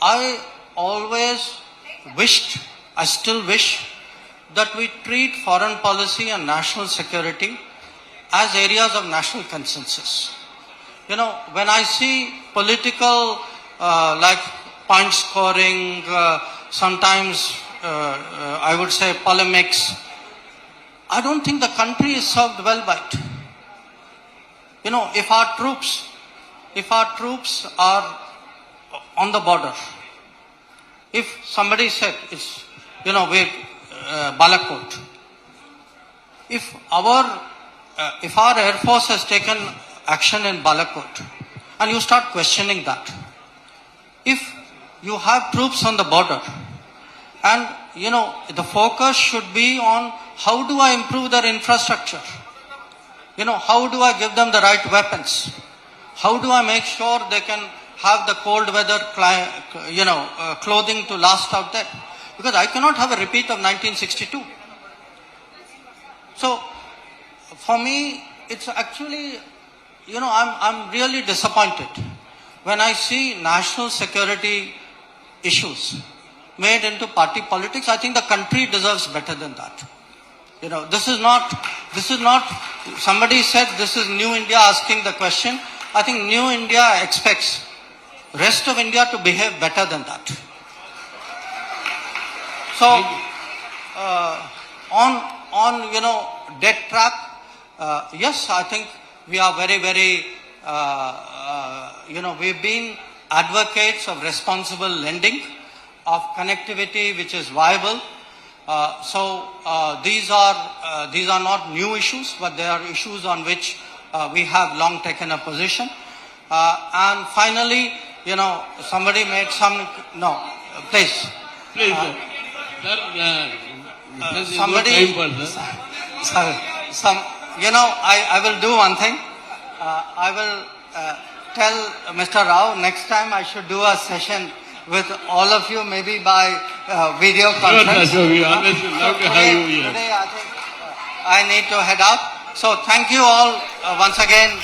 I always wished, I still wish, that we treat foreign policy and national security as areas of national consensus. When I see political, like point scoring, sometimes I would say polemics, I don't think the country is served well by it. If our troops are on the border, if somebody said it's, we're Balakot, if our Air Force has taken action in Balakot, and you start questioning that. If you have troops on the border, and the focus should be on how do I improve their infrastructure? How do I give them the right weapons? How do I make sure they can have the cold weather, clothing to last out there? Because I cannot have a repeat of 1962. So, for me, it's actually, I'm really disappointed when I see national security issues made into party politics. I think the country deserves better than that. This is not, somebody said this is New India asking the question. I think New India expects rest of India to behave better than that. So, on debt trap, yes, I think we are very, very, we've been advocates of responsible lending, of connectivity which is viable. So these are not new issues, but they are issues on which we have long taken a position. And finally, somebody made some, no, please. Please, somebody, I will do one thing. I will tell Mr. Rao next time I should do a session with all of you, maybe by video conference. Sure, we always love to have you here. Today I think I need to head out. So thank you all once again.